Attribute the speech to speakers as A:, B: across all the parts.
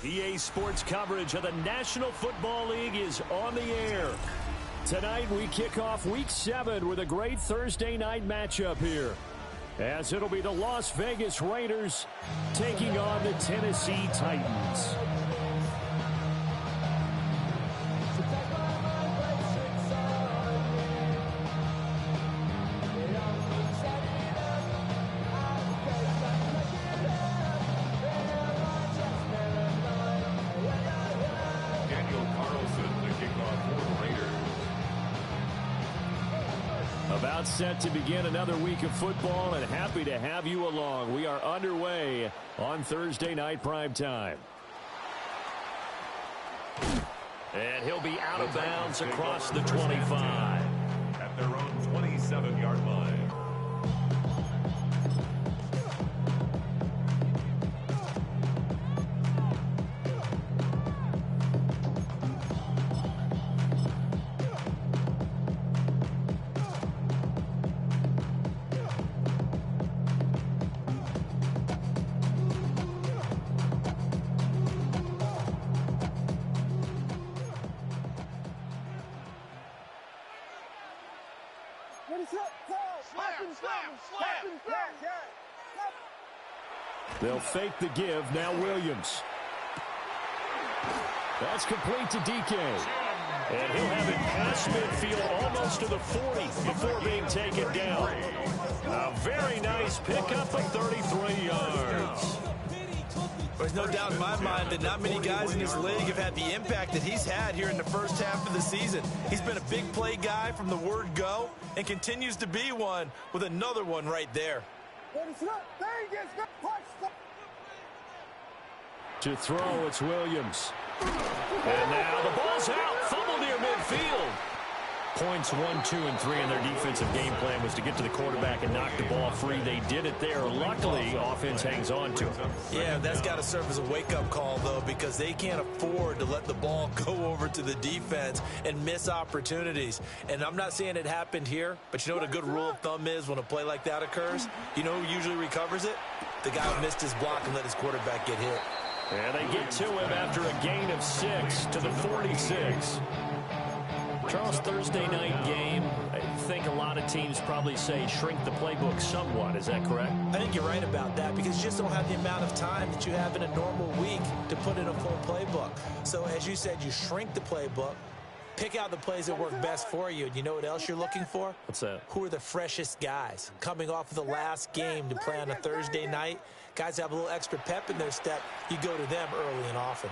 A: EA Sports coverage of the National Football League is on the air. Tonight we kick off Week 7 with a great Thursday night matchup here, as it'll be the Las Vegas Raiders taking on the Tennessee Titans. About set to begin another week of football, and happy to have you along. We are underway on Thursday night primetime. And he'll be out of bounds across the 25.
B: At their own 27-yard line.
A: They'll fake the give. Now Williams. That's complete to DK. And he'll have it past midfield almost to the 40 before being taken down. A very nice pickup of 33 yards.
C: There's no doubt in my mind that not many guys in this league have had the impact that he's had here in the first half of the season. He's been a big play guy from the word go and continues to be one with another one right there.
A: To throw, it's Williams. And now the ball's out. Fumble near midfield. Points 1, 2, and 3 in their defensive game plan was to get to the quarterback and knock the ball free. They did it there. Luckily, offense hangs on to it.
C: Yeah, that's got to serve as a wake-up call, though, because they can't afford to let the ball go over to the defense and miss opportunities. And I'm not saying it happened here, but you know what a good rule of thumb is when a play like that occurs? You know who usually recovers it? The guy who missed his block and let his quarterback get hit.
A: And they get to him after a gain of 6 to the 46. Charles, Thursday night game, I think a lot of teams probably say shrink the playbook somewhat. Is that correct?
C: I think you're right about that because you just don't have the amount of time that you have in a normal week to put in a full playbook. So as you said, you shrink the playbook, pick out the plays that work best for you. And you know what else you're looking for?
A: What's that?
C: Who are the freshest guys coming off of the last game to play on a Thursday night? Guys have a little extra pep in their step. You go to them early and often.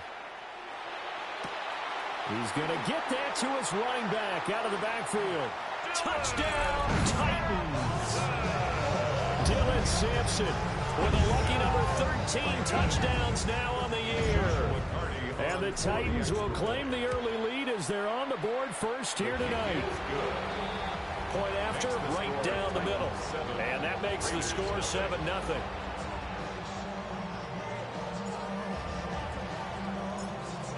A: He's going to get that to his running back out of the backfield. Touchdown, Titans! Dylan Sampson with a lucky number 13 touchdowns now on the year. And the Titans will claim the early lead as they're on the board first here tonight. Point after, right down the middle. And that makes the score 7-0.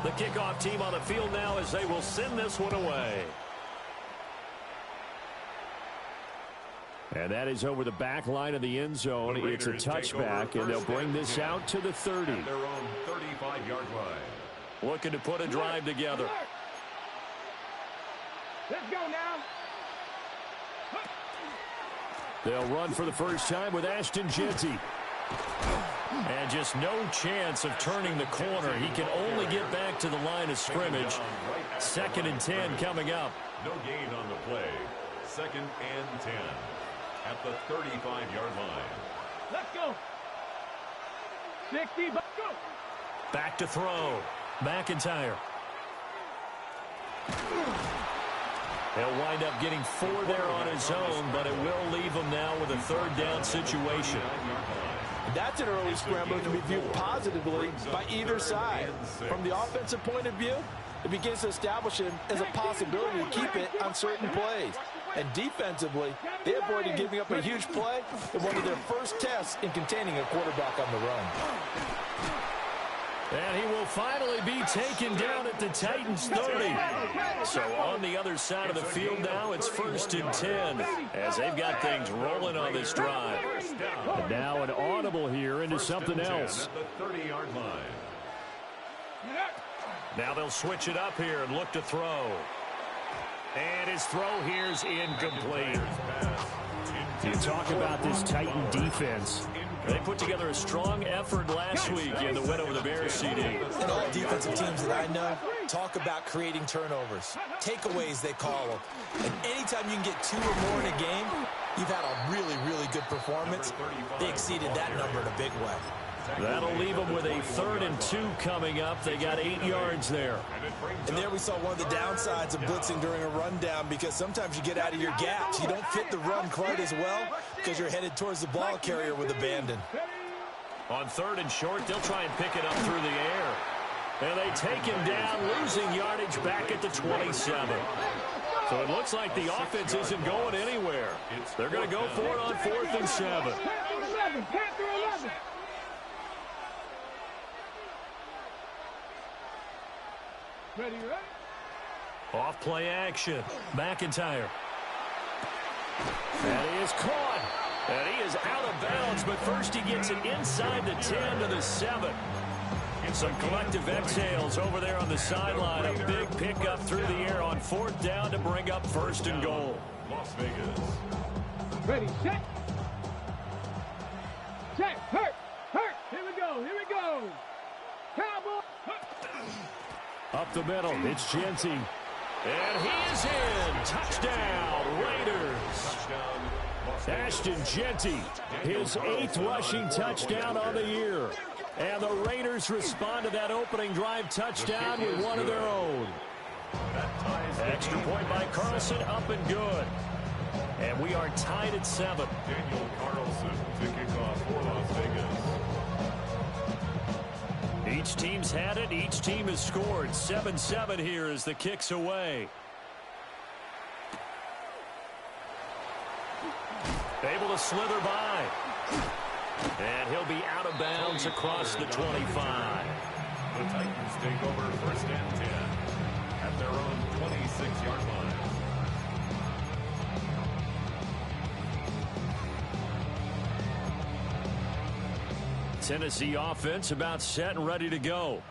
A: The kickoff team on the field now as they will send this one away. And that is over the back line of the end zone. It's a touchback, and they'll bring this out to the 30.
B: At their own 35-yard line.
A: Looking to put a drive together.
D: Let's go now.
A: They'll run for the first time with Ashton Jeanty. And just no chance of turning the corner. He can only get back to the line of scrimmage. 2nd and 10 coming up.
B: No gain on the play. 2nd and 10 at the 35-yard line.
D: Let's go. 60, let's go.
A: Back to throw. McIntyre. He'll wind up getting 4 there on his own, but it will leave him now with a 3rd down situation.
C: That's an early scramble to be viewed positively by either side. From the offensive point of view, it begins to establish him as a possibility to keep it on certain plays. And defensively, they avoided giving up a huge play in one of their first tests in containing a quarterback on the run.
A: And he will finally be taken down at the Titans 30. So on the other side of the field now, it's 1st and 10 as they've got things rolling on this drive. And now an audible here into something else.
B: The 30-yard line.
A: Now they'll switch it up here and look to throw. And his throw here's incomplete. You talk about this Titan defense. They put together a strong effort last week in the win over the Bears, CD.
C: And all defensive teams that I know talk about creating turnovers. Takeaways, they call them. And anytime you can get 2 or more in a game, you've had a really, really good performance. They exceeded that number in a big way.
A: That'll leave them with a 3rd and 2 coming up. They got 8 yards there.
C: And there we saw one of the downsides of blitzing during a rundown, because sometimes you get out of your gaps. You don't fit the run quite as well because you're headed towards the ball carrier with abandon.
A: On 3rd and short, they'll try and pick it up through the air. And they take him down, losing yardage back at the 27. So it looks like the offense isn't going anywhere. They're going to go for it on 4th and 7.
D: Ready?
A: Off play action. McIntyre. And he is caught. And he is out of bounds, but first he gets it inside the 10 to the 7. Some collective exhales over there on the sideline. A big pickup through the air on 4th down to bring up 1st and goal.
B: Las Vegas.
D: Ready, set. Set, hurt. Here we go. Cowboy.
A: Up the middle, it's Genty. And he is in. Touchdown, Raiders. Ashton Genty, his 8th rushing touchdown on the year. And the Raiders respond to that opening drive touchdown with one of their own. Extra point by Carlson, up and good. And we are tied at 7.
B: Daniel Carlson to kick off for Las Vegas.
A: Each team's had it. Each team has scored. 7-7 here as the kick's away. Able to slither by. And he'll be out of bounds across the 25.
B: The Titans take over 1st and 10 at their own 26-yard line.
A: Tennessee offense about set and ready to go.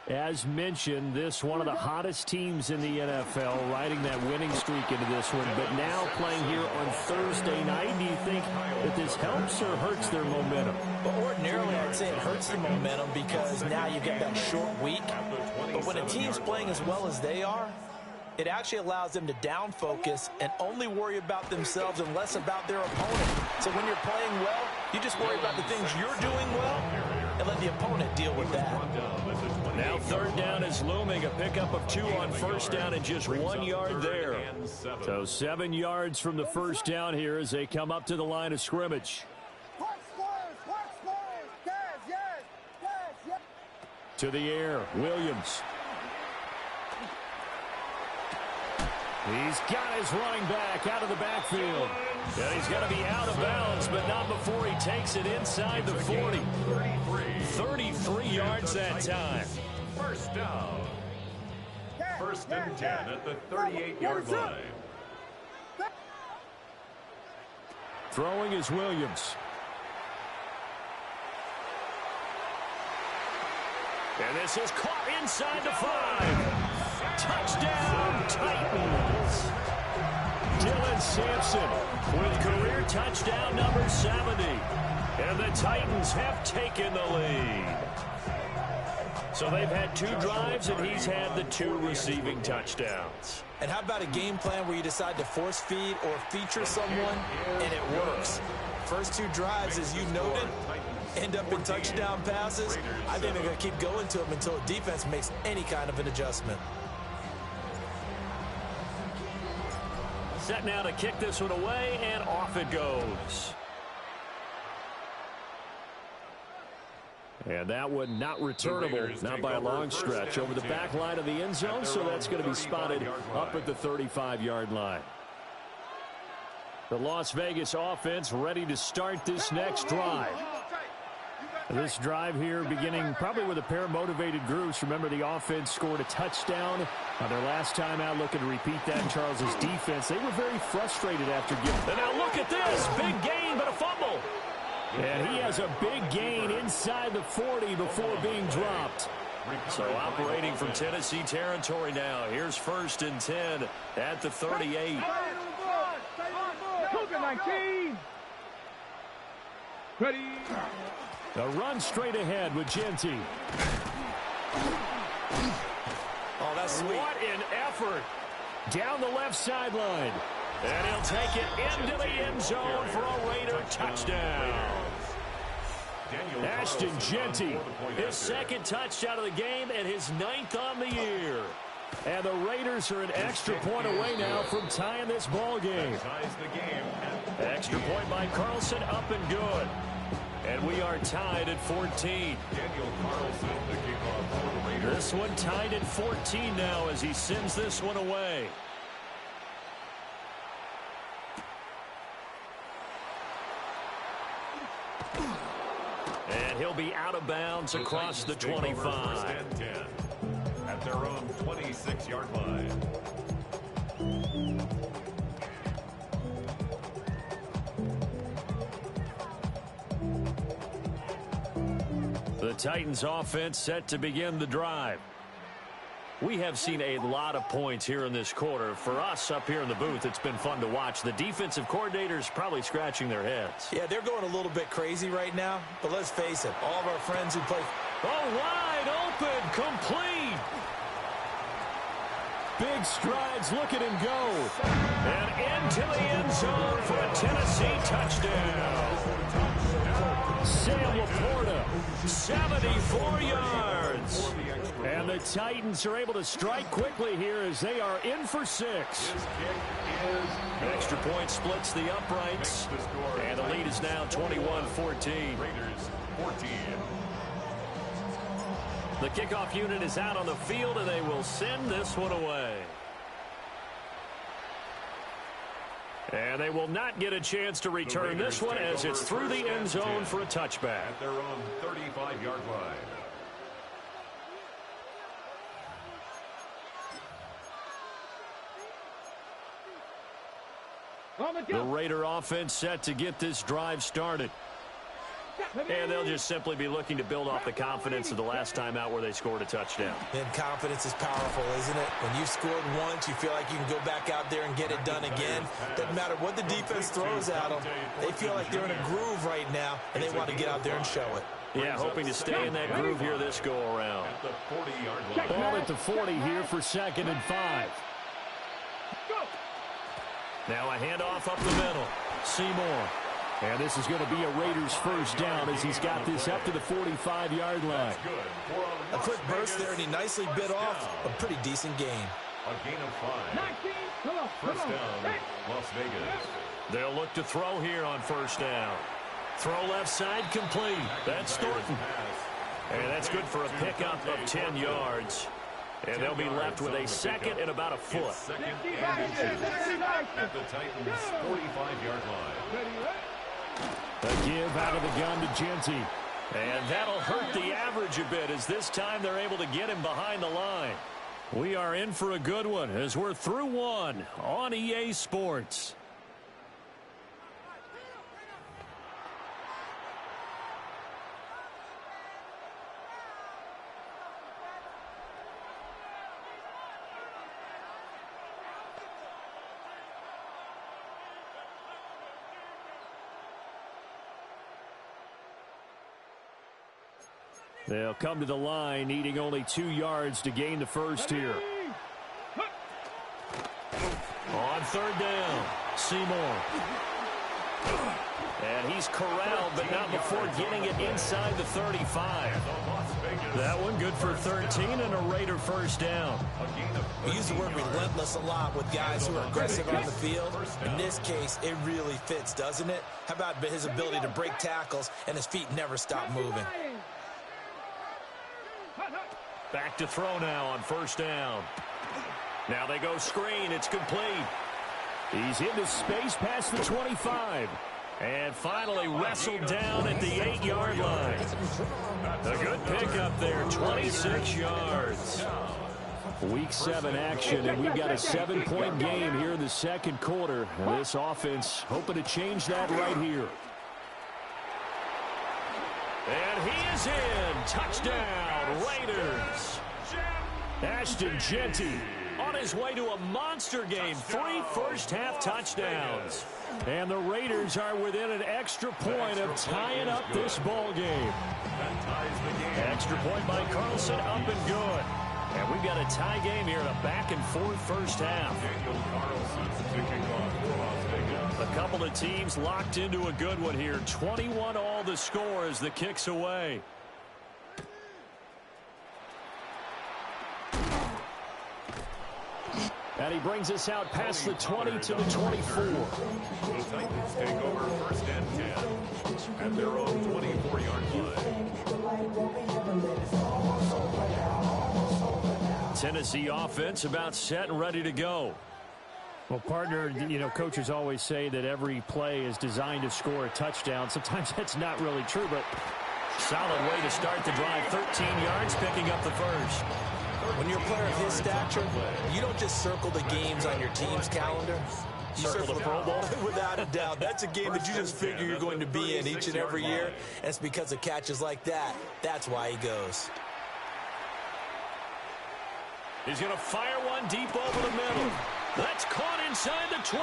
A: As mentioned, this one of the hottest teams in the NFL, riding that winning streak into this one, but now playing here on Thursday night. Do you think that this helps or hurts their momentum?
C: But ordinarily, I'd say it hurts the momentum because now you get that short week. But when a team's playing as well as they are, it actually allows them to down focus and only worry about themselves and less about their opponent. So when you're playing well, you just worry about the things you're doing well and let the opponent deal with that.
A: Now 3rd down is looming. A pickup of 2 on 1st down and just 1 yard there. So 7 yards from the 1st down here as they come up to the line of scrimmage. To the air, Williams. He's got his running back out of the backfield. And he's going to be out of bounds, but not before he takes it inside the 40. 33 yards that time.
B: 1st down. 1st and 10 at the 38-yard line.
A: Throwing is Williams. And this is caught inside the 5. Touchdown, Titans. Dylan Sampson with career touchdown number 70. And the Titans have taken the lead. So they've had 2 drives, and he's had the 2 receiving touchdowns.
C: And how about a game plan where you decide to force feed or feature someone, and it works? First 2 drives, as you noted, end up in touchdown passes. I think they're going to keep going to them until the defense makes any kind of an adjustment.
A: Set now to kick this one away, and off it goes. And that one not returnable, not by a long stretch, over the back line of the end zone, so that's going to be spotted up at the 35-yard line. The Las Vegas offense ready to start this next drive. This drive here beginning probably with a pair of motivated groups. Remember, the offense scored a touchdown on their last time out. Looking to repeat that in Charles's defense. They were very frustrated after giving. And now look at this. Big gain, but a fumble. And he has a big gain inside the 40 before being dropped. So operating from Tennessee territory now. Here's 1st and 10 at the 38.
D: Cougar 19. Ready.
A: A run straight ahead with Genty.
C: Oh, that's sweet.
A: What an effort. Down the left sideline. And he'll take it into the end zone for a Raider touchdown. Ashton Genty, his 2nd touchdown of the game and his 9th on the year. And the Raiders are an extra point away now from tying this ball game. Extra point by Carlson, up and good. And we are tied at 14. This one tied at 14 now as he sends this one away. And he'll be out of bounds across the 25.
B: At their own 26-yard line.
A: The Titans offense set to begin the drive. We have seen a lot of points here in this quarter. For us up here in the booth, it's been fun to watch. The defensive coordinators probably scratching their heads.
C: Yeah, they're going a little bit crazy right now. But let's face it, all of our friends who play...
A: Oh, wide open, complete. Big strides, look at him go. And into the end zone for a Tennessee touchdown. Sam Laporta, 74 yards. And the Titans are able to strike quickly here as they are in for 6. Extra point splits the uprights. And the lead is now 21-14.
B: Raiders 14.
A: The kickoff unit is out on the field, and they will send this one away. And they will not get a chance to return this one as it's through the end zone for a touchback.
B: At their own 35-yard line.
A: The Raider offense set to get this drive started. And they'll just simply be looking to build off the confidence of the last time out where they scored a touchdown.
C: And confidence is powerful, isn't it? When you've scored once, you feel like you can go back out there and get it done again. Doesn't matter what the defense throws at them. They feel like they're in a groove right now, and they want to get out there and show it.
A: Yeah, hoping to stay in that groove here this go-around.
B: At the 40-yard line.
A: Ball at the 40 here for 2nd and 5. Now a handoff up the middle. Seymour. And this is going to be a Raiders first down as he's got this up to the 45-yard line.
C: A quick burst there, and he nicely bit off a pretty decent game.
B: A gain of 5. First down, Las Vegas.
A: They'll look to throw here on first down. Throw left side complete. That's Thornton. And that's good for a pickup of 10 yards. And they'll be left with a 2nd and about a foot.
B: 2nd and inches at the Titans' 45-yard line.
A: A give out of the gun to Genty. And that'll hurt the average a bit as this time they're able to get him behind the line. We are in for a good one as we're through one on EA Sports. They'll come to the line, needing only 2 yards to gain the first here. On 3rd down, Seymour. And he's corralled, but not before getting it inside the 35. That one good for 13 and a Raider first down.
C: We use the word relentless a lot with guys who are aggressive on the field. In this case, it really fits, doesn't it? How about his ability to break tackles and his feet never stop moving?
A: Back to throw now on first down. Now they go screen. It's complete. He's into space past the 25. And finally wrestled down at the 8-yard line. A good pickup there, 26 yards. Week 7 action, and we've got a 7-point game here in the 2nd quarter. And this offense hoping to change that right here. And he is is in. Touchdown, Raiders. Ashton Jeanty on his way to a monster game. 3 first-half touchdowns. And the Raiders are within an extra point of tying up this ball game. Extra point by Carlson, up and good. And we've got a tie game here in a back-and-forth first half. A couple of teams locked into a good one here. 21-all the score as the kick's away. And he brings us out past the 20 to the 24.
B: The Titans take over first and 10 at their own 24-yard line.
A: Tennessee offense about set and ready to go.
E: Well, partner, you know, coaches always say that every play is designed to score a touchdown. Sometimes that's not really true, but
A: solid way to start the drive. 13 yards, picking up the first.
C: When you're a player of his stature, you don't just circle the games on your team's calendar. You circle the Pro Bowl. Without a doubt. That's a game that you just figure you're going to be in each and every year. And it's because of catches like that. That's why he goes.
A: He's going to fire one deep over the middle. That's caught inside the 20.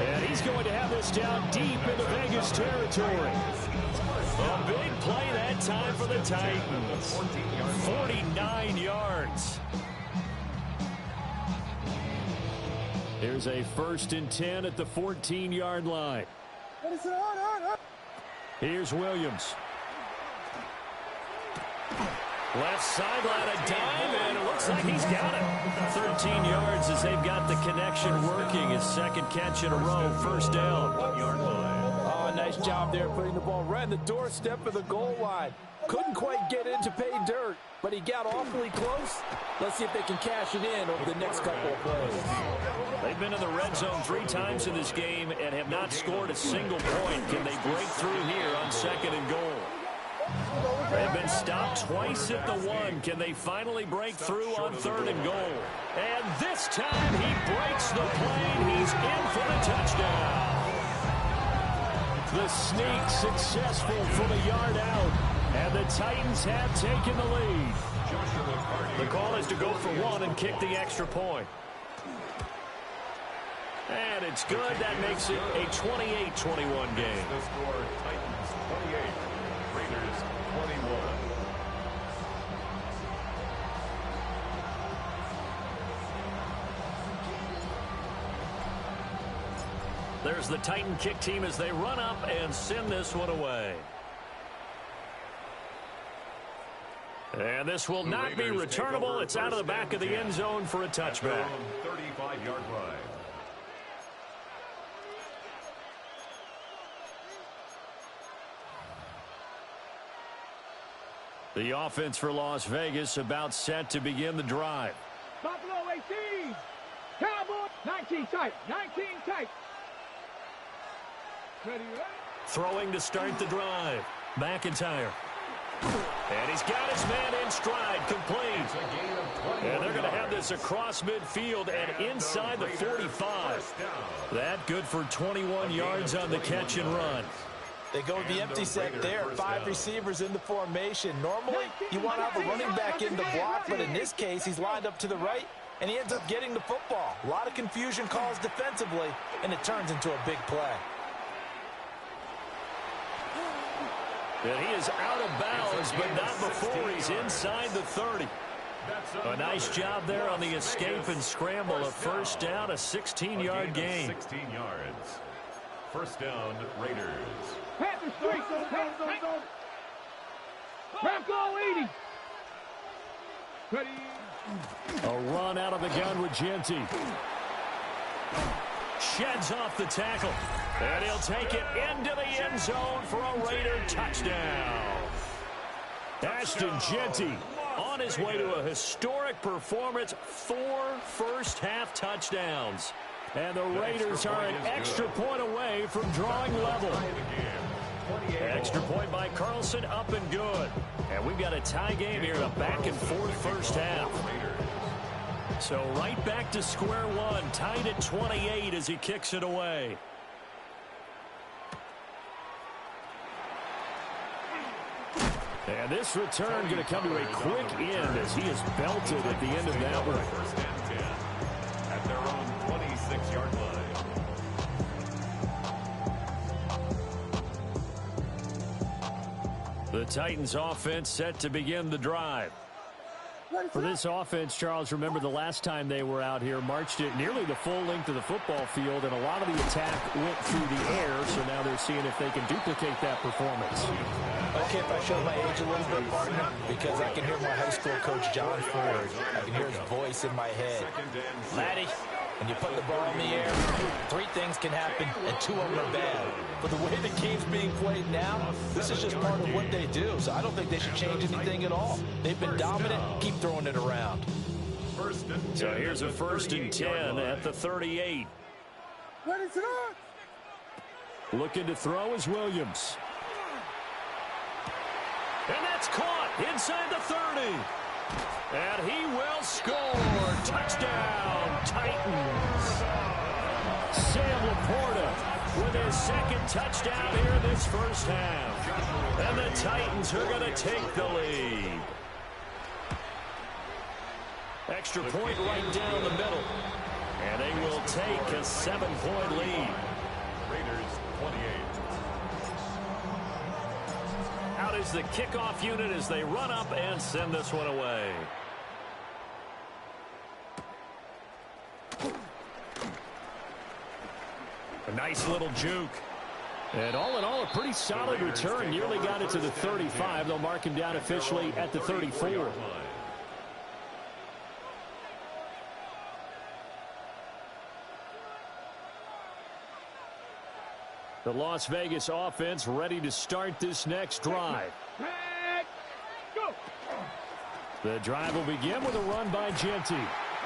A: And he's going to have this down deep into Vegas territory. A big play that time for the Titans. 49 yards. Here's a 1st and 10 at the 14-yard line. Here's Williams. Left sideline, a dime, and it looks like he's got it. 13 yards as they've got the connection working. His second catch in a row, first down.
B: 1 yard line.
C: Oh, nice job there putting the ball right in the doorstep of the goal line. Couldn't quite get in to pay dirt, but he got awfully close. Let's see if they can cash it in over the next couple of plays.
A: They've been in the red zone 3 times in this game and have not scored a single point. Can they break through here on 2nd and goal? They've been stopped twice at the 1. Can they finally break through on 3rd and goal? And this time he breaks the plane. He's in for the touchdown. The sneak successful from a yard out. And the Titans have taken the lead. The call is to go for 1 and kick the extra point. And it's good. That makes it a 28-21 game.
B: The score, Titans 28, Raiders 21.
A: There's the Titan kick team as they run up and send this one away. And this will not be returnable. It's out of the back of the end zone for a touchback.
B: 35-yard line.
A: The offense for Las Vegas about set to begin the drive.
D: Buffalo 18. Cowboys 19 tight. 19 tight. Ready, ready.
A: Throwing to start the drive. McIntyre. And he's got his man in stride, complete. And they're going to have this across midfield and inside the 45. That good for 21 yards on the catch and run.
C: They go with the empty set there. 5 receivers in the formation. Normally, you want to have a running back in the block, but in this case, he's lined up to the right, and he ends up getting the football. A lot of confusion calls defensively, and it turns into a big play.
A: And he is out of bounds, but not before he's inside the 30. A nice job there on the escape and scramble. A first down, a 16-yard gain.
B: 16 yards. First down, Raiders.
D: Panthers 3. Bronco 80. Ready.
A: A run out of the gun with Jeanty. Sheds off the tackle. And he'll take it into the end zone for a Raider touchdown. Ashton Jeanty on his way to a historic performance. 4 first-half touchdowns. And the Raiders are an extra point away from drawing level. Extra point by Carlson, up and good. And we've got a tie game here, a back-and-forth first half. So right back to square one, tied at 28 as he kicks it away. And this return going to come to a quick end as he is belted at the end of that one.
B: First and 10 at their own 26-yard line.
A: The Titans offense set to begin the drive. For this offense, Charles, remember the last time they were out here, marched it nearly the full length of the football field, and a lot of the attack went through the air, so now they're seeing if they can duplicate that performance.
C: Okay, if I show my age a little bit, partner, because I can hear my high school coach, John Ford. I can hear his voice in my head. Laddie, when you put the ball in the air, 3 things can happen, and 2 of them are bad. But the way the game's being played now, this is just part of what they do, so I don't think they should change anything at all. They've been dominant. Keep throwing it around.
A: So here's a 1st and 10 at the 38. Looking to throw is Williams. And that's caught inside the 30. And he will score. Touchdown, Titans. Sam Laporta with his 2nd touchdown here in this first half. And the Titans are going to take the lead. Extra point right down the middle. And they will take a 7-point lead.
B: Raiders 28.
A: Out is the kickoff unit as they run up and send this one away. A nice little juke. And all in all, a pretty solid return. Nearly got it to the 35. They'll mark him down officially at the 34. The Las Vegas offense ready to start this next drive. The drive will begin with a run by Genty.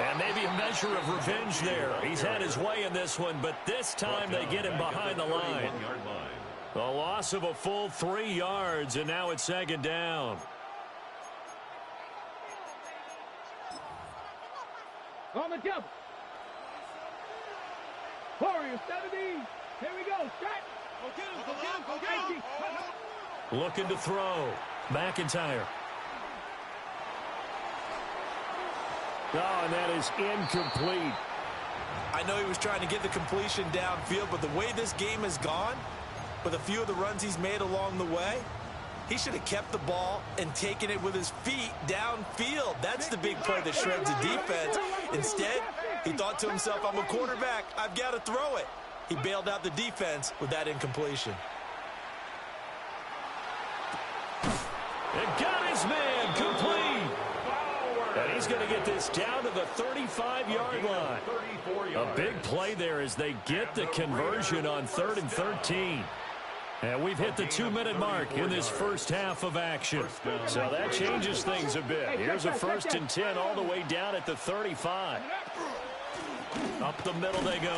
A: And maybe a measure of revenge there. He's had his way in this one, but this time they get him behind the line. A loss of a full 3 yards, and now it's 2nd down.
D: On the double. Warriors 70. Here we go. Strike. Go get him. Go get him. Go get him.
A: Looking to throw. McIntyre. Oh, and that is incomplete.
C: I know he was trying to get the completion downfield, but the way this game has gone, with a few of the runs he's made along the way, he should have kept the ball and taken it with his feet downfield. That's the big play that shreds the defense. Instead, he thought to himself, I'm a quarterback. I've got to throw it. He bailed out the defense with that incompletion.
A: And got his man complete. And he's going to get this down to the 35-yard line. A big play there as they get the conversion on 3rd and 13. And we've hit the 2-minute mark in this first half of action. So that changes things a bit. Here's a 1st and 10 all the way down at the 35. Up the middle they go.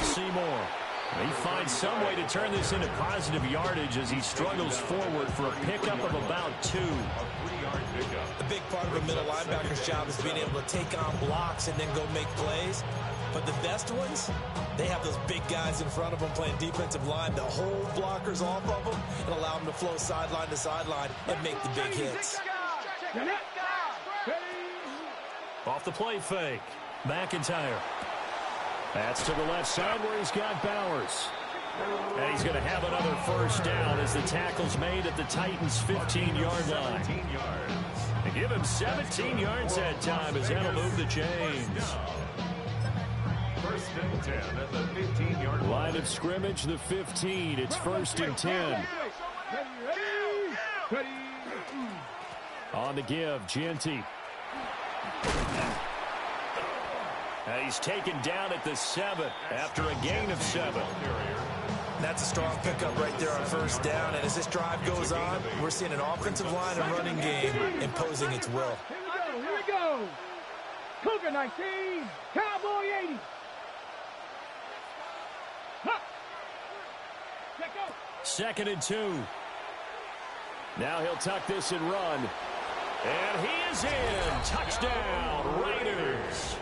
A: Seymour. He finds some way to turn this into positive yardage as he struggles forward for a pickup of about 2.
C: The big part of a middle linebacker's job is being able to take on blocks and then go make plays. But the best ones, they have those big guys in front of them playing defensive line that hold blockers off of them and allow them to flow sideline to sideline and make the big hits.
A: Off the play fake. McIntyre. That's to the left side where he's got Bowers. And he's going to have another 1st down as the tackle's made at the Titans' 15-yard line. They give him 17 yards that time as that'll move the chains.
B: 1st and 10 at the 15-yard line.
A: Line of scrimmage, the 15. It's 1st and 10. On the give, Genty. And he's taken down at the 7 after a gain of 7.
C: That's a strong pickup right there on 1st down. And as this drive goes on, we're seeing an offensive line and running game imposing its will.
D: Here we go. Cougar 19, Cowboy 80. Huh. Let go.
A: 2nd and 2. Now he'll tuck this and run. And he is in. Touchdown, Raiders.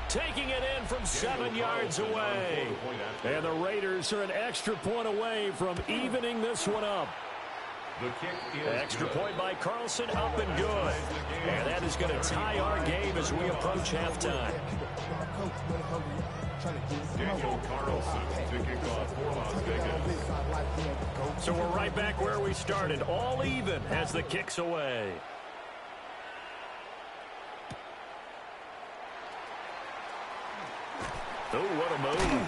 A: Taking it in from 7 yards away. And the Raiders are an extra point away from evening this one up.
B: The kick is
A: Extra
B: good.
A: point by Carlson, up and good. And that is going to tie our game as we approach halftime.
B: Daniel Carlson to kick off for Las Vegas.
A: So we're right back where we started, all even as the kick's away. Oh, what a move.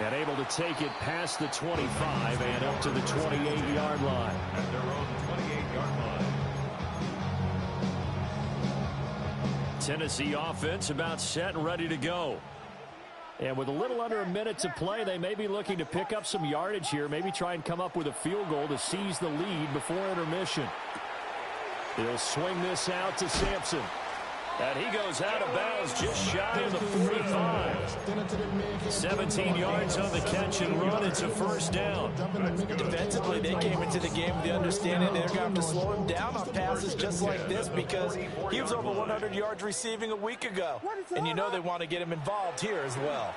A: And able to take it past the 25 and up to the 28-yard line.
B: At their own 28-yard line.
A: Tennessee offense about set and ready to go. And with a little under a minute to play, they may be looking to pick up some yardage here, maybe try and come up with a field goal to seize the lead before intermission. He'll swing this out to Sampson. And he goes out of bounds just shy of the 45. 17 yards on the catch and run. It's a first down.
C: Defensively, they came into the game with the understanding they're going to have to slow him down on passes just like this because he was over 100 yards receiving a week ago. And you know they want to get him involved here as well.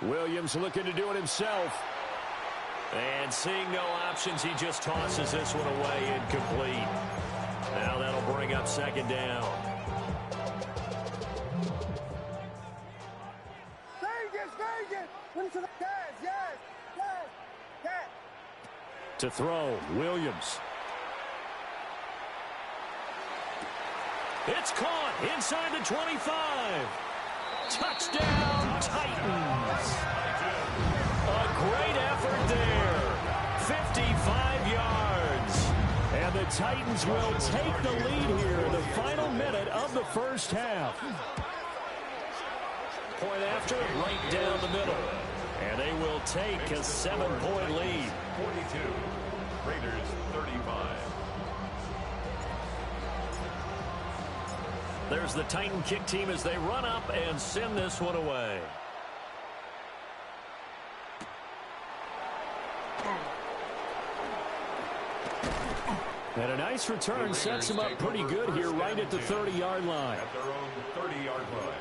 A: Williams looking to do it himself. And seeing no options, he just tosses this one away, incomplete. Now that'll bring up second down. To throw, Williams. It's caught inside the 25. Touchdown, Titans. A great effort there. 55 yards. And the Titans will take the lead here in the final minute of the first half. Point after, right down the middle. And they will take a 7-point lead.
B: 42. Raiders 35.
A: There's the Titan kick team as they run up and send this one away. And a nice return sets them up pretty good here right at the 30-yard line.
B: At their own 30-yard line.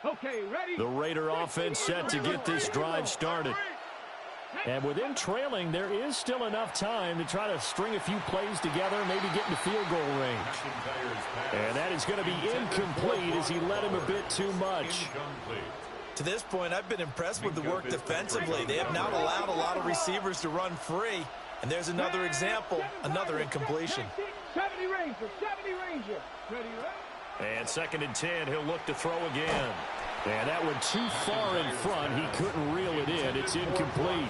D: Okay, ready?
A: The Raider offense set to get this drive started. And with them trailing, there is still enough time to try to string a few plays together, maybe get into field goal range. And that is going to be incomplete as he led him a bit too much.
C: To this point, I've been impressed with the work defensively. They have not allowed a lot of receivers to run free. And there's another example, another incompletion.
D: 70 Ranger, 70 Ranger. Ready,
A: And 2nd and 10, he'll look to throw again. And that went too far in front. He couldn't reel it in. It's incomplete.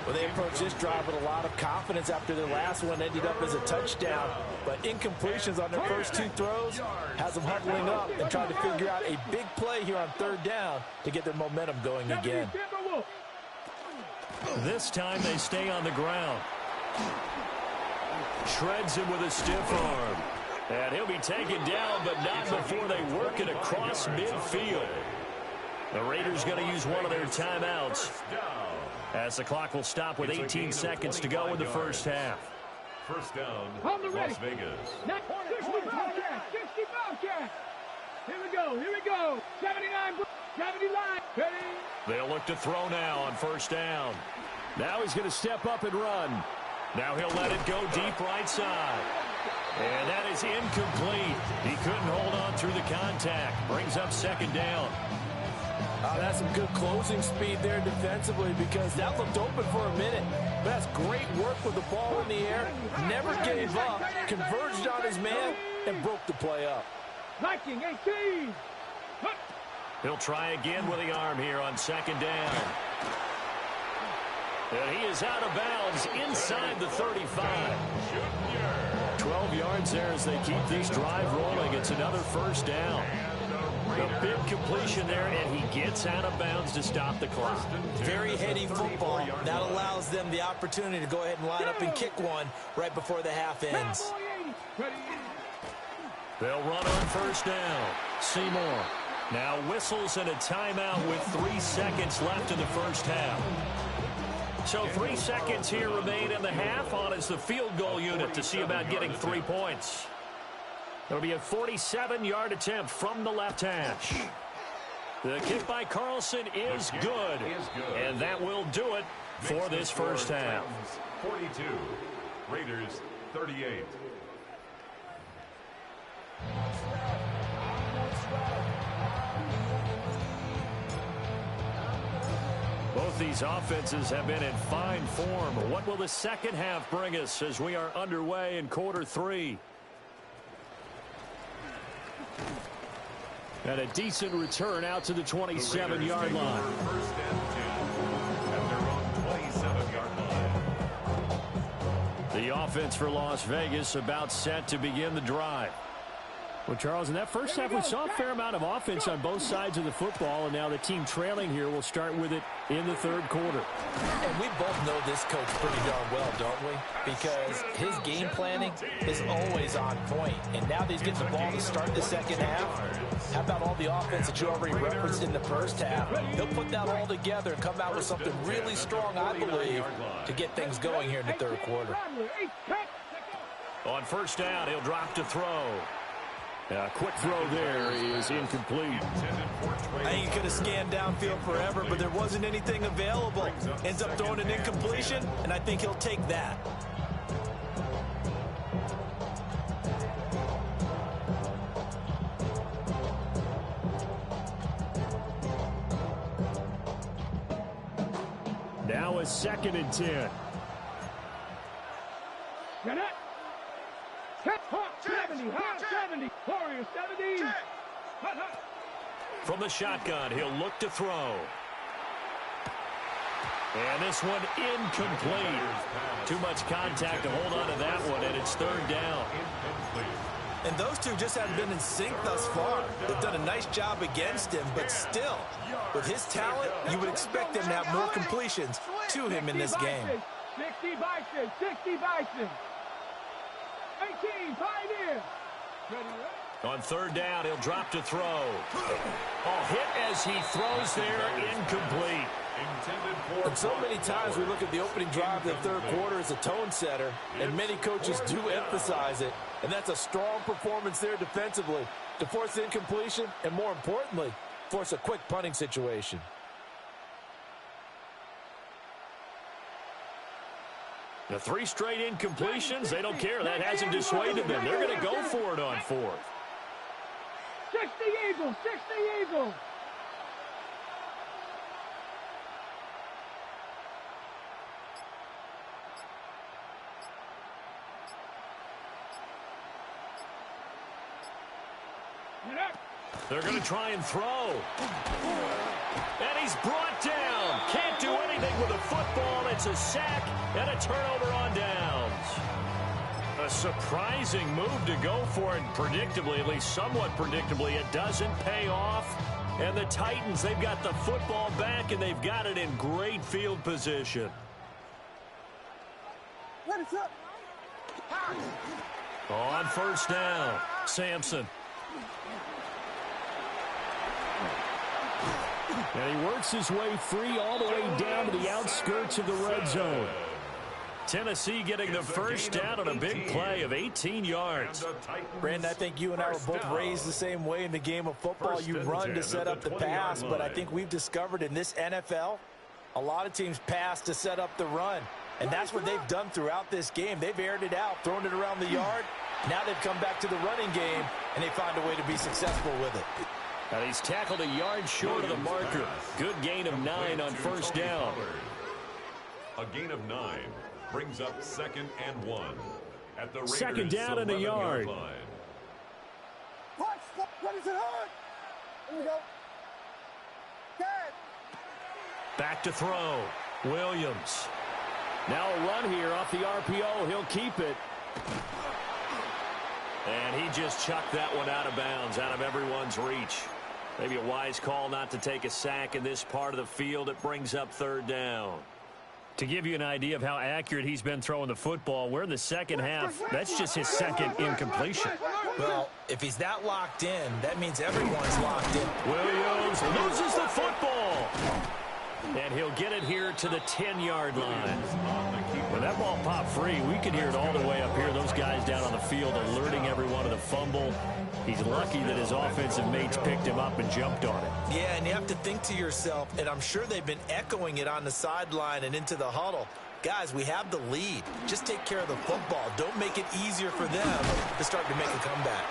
C: Well, they approached this drive with a lot of confidence after their last one ended up as a touchdown. But incompletions on their first two throws has them huddling up and trying to figure out a big play here on 3rd down to get their momentum going again.
A: This time they stay on the ground. Shreds him with a stiff arm. And he'll be taken down, but not before they work it across midfield. The Raiders going to use one of their timeouts as the clock will stop with 18 seconds to go in the first half.
B: First down,
D: Las
B: Vegas.
D: 60 Bobcats, 60 Bobcats. Here we go, here we go. 79, 70 line. Ready?
A: They'll look to throw now on first down. Now he's going to step up and run. Now he'll let it go deep right side. And that is incomplete. He couldn't hold on through the contact. Brings up second down.
C: That's some good closing speed there defensively because that looked open for a minute. But that's great work with the ball in the air. Never gave up. Converged on his man and broke the play up.
D: Viking 18.
A: He'll try again with the arm here on second down. And he is out of bounds inside the 35. 12 yards there as they keep this drive rolling. It's another first down. A big completion there, and he gets out of bounds to stop the clock.
C: Very heady football. That allows them the opportunity to go ahead and line up and kick one right before the half ends.
A: They'll run on first down. Seymour now whistles and a timeout with 3 seconds left in the first half. So 3 seconds here remain in the half. On is the field goal unit to see about getting 3 points. It'll be a 47-yard attempt from the left hash. The kick by Carlson is good. And that will do it for this first half.
B: 42. Raiders 38.
A: Both these offenses have been in fine form. What will the second half bring us as we are underway in quarter 3? And a decent return out to the 27-yard line.
B: First and 10 at their own 27-yard line.
A: The offense for Las Vegas about set to begin the drive. Well, Charles, in that first half, we saw a fair amount of offense on both sides of the football, and now the team trailing here will start with it in the third quarter.
C: And we both know this coach pretty darn well, don't we? Because his game planning is always on point. And now that he's getting the ball to start the second half, how about all the offense that you already referenced in the first half? He'll put that all together and come out with something really strong, I believe, to get things going here in the third quarter.
A: On first down, he'll drop to throw. A quick throw there is incomplete.
C: I think he could have scanned downfield forever, but there wasn't anything available. Ends up throwing an incompletion, and I think he'll take that.
A: Now a 2nd and 10.
D: Get it. 70, hot 70, Warriors 70. Hot.
A: From the shotgun, he'll look to throw. And this one incomplete. Too much contact to hold on to that one, and it's third down.
C: And those two just haven't been in sync thus far. They've done a nice job against him, but still, with his talent, you would expect him to have more completions to him in this game.
D: 60 Bison, 60 Bison. 18, pioneer.
A: On third down, he'll drop to throw. Hit as he throws there, incomplete.
C: And so many times we look at the opening drive of the third quarter as a tone setter, and many coaches do emphasize it. And that's a strong performance there defensively to force the incompletion and, more importantly, force a quick punting situation.
A: The 3 straight incompletions, they don't care. That hasn't dissuaded them. They're going to go for it on fourth.
D: 60 Eagles, 60 Eagles.
A: They're going to try and throw. And he's brought down. Can't do anything with the football. It's a sack and a turnover on downs. A surprising move to go for it predictably, at least somewhat predictably. It doesn't pay off. And the Titans, they've got the football back, and they've got it in great field position. On first down, Sampson. And he works his way free all the way down to the outskirts of the red zone. Tennessee getting the first down on a big play of 18 yards.
C: Brandon, I think you and I were both raised the same way in the game of football. You run to set up the pass, but I think we've discovered in this NFL, a lot of teams pass to set up the run. And that's what they've done throughout this game. They've aired it out, thrown it around the yard. Now they've come back to the running game, and they find a way to be successful with it.
A: And he's tackled a yard short of the marker. Good gain of 9 on first down.
B: A gain of 9 brings up 2nd and 1 at the Raiders'
A: second down and a yard.
B: line.
F: What does it hurt? Here we go. Dad.
A: Back to throw. Williams. Now a run here off the RPO. He'll keep it. And he just chucked that one out of bounds, out of everyone's reach. Maybe a wise call not to take a sack in this part of the field. It brings up third down. To give you an idea of how accurate he's been throwing the football, we're in the second half. That's just his second incompletion.
C: Well, if he's that locked in, that means everyone's locked in.
A: Williams loses the football. And he'll get it here to the 10-yard line. When that ball popped free, we could hear it all the way up here. Those guys down on the field alerting everyone of the fumble. He's lucky that his offensive mates picked him up and jumped on it.
C: Yeah, and you have to think to yourself, and I'm sure they've been echoing it on the sideline and into the huddle. Guys, we have the lead. Just take care of the football. Don't make it easier for them to start to make a comeback.